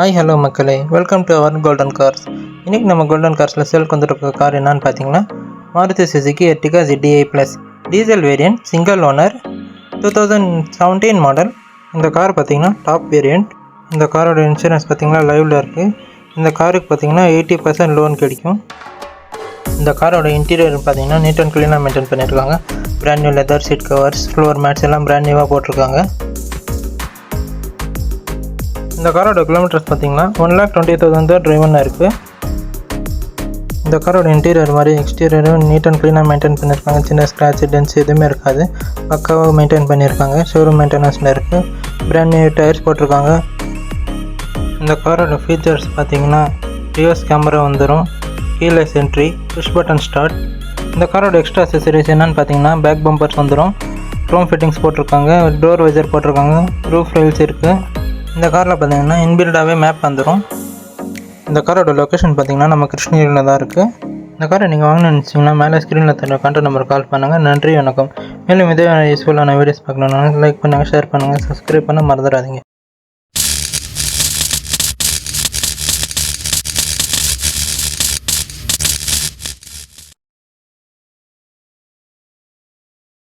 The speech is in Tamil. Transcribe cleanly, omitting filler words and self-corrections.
ஹாய் ஹலோ மக்களே, welcome to our Golden Cars. இன்றைக்கி நம்ம கோல்டன் கார்ஸில் சேல்க்கு வந்துருக்க கார் என்னன்னு பார்த்தீங்கன்னா Maruti Suzuki Ertiga ZDI plus diesel variant single owner 2017 model. இந்த கார் பார்த்திங்கன்னா டாப் வேரியண்ட். இந்த காரோட இன்சூரன்ஸ் பார்த்திங்கன்னா லைவில் இருக்குது. இந்த காருக்கு பார்த்திங்கன்னா 80% லோன் கிடைக்கும். இந்த காரோட இன்டீரியர் பார்த்திங்கன்னா நீட் அண்ட் க்ளீனாக மெயின்டைன் பண்ணியிருக்காங்க. Brand new leather seat covers, floor mats எல்லாம் பிராண்ட் நியூவாக போட்டிருக்காங்க. இந்த காரோட கிலோமீட்டர்ஸ் பார்த்தீங்கன்னா 1,20,000 தான் ட்ரைவன் இருக்குது. இந்த காரோட இன்டீரியர் மாதிரி எக்ஸ்டீரியரும் நீட் அண்ட் க்ளீனாக மெயின்டைன் பண்ணியிருக்காங்க. சின்ன ஸ்க்ராட்ச் டென்ஸ் எதுவுமே இருக்காது, பக்காவாக மெயின்டைன் பண்ணியிருக்காங்க. ஷோரூம் மெயின்டெனன்ஸில் இருக்குது. பிராண்ட் நியூ டயர்ஸ் போட்டிருக்காங்க. இந்த காரோட ஃபீச்சர்ஸ் பார்த்தீங்கன்னா ரிவர்ஸ் கேமரா வந்துடும், keyless entry, push button start. இந்த காரோட எக்ஸ்ட்ரா அக்சசரிஸ் என்னென்னு பார்த்தீங்கன்னா பேக் பம்பர்ஸ் வந்துடும், க்ரோம் ஃபிட்டிங்ஸ் போட்டிருக்காங்க, டோர் வைசர் போட்டிருக்காங்க, ரூஃப் ரைல்ஸ் இருக்குது. இந்த காரில் பார்த்தீங்கன்னா இன்பில்டாகவே மேப் வந்துடும். இந்த காரோட லொக்கேஷன் பார்த்தீங்கன்னா நம்ம கிருஷ்ணகிரியில் தான் இருக்குது. இந்த காரை நீங்கள் வாங்கணும்னு நினச்சிங்கன்னா மேலே ஸ்க்ரீனில் தர கான்டாக்ட் நம்பர் கால் பண்ணுங்கள். நன்றி, வணக்கம். மேலும் இதே யூஸ்ஃபுல்லான வீடியோஸ் பார்க்கணுன்னா லைக் பண்ணுங்கள், ஷேர் பண்ணுங்கள், சப்ஸ்கிரைப் பண்ண மறந்துடாதீங்க.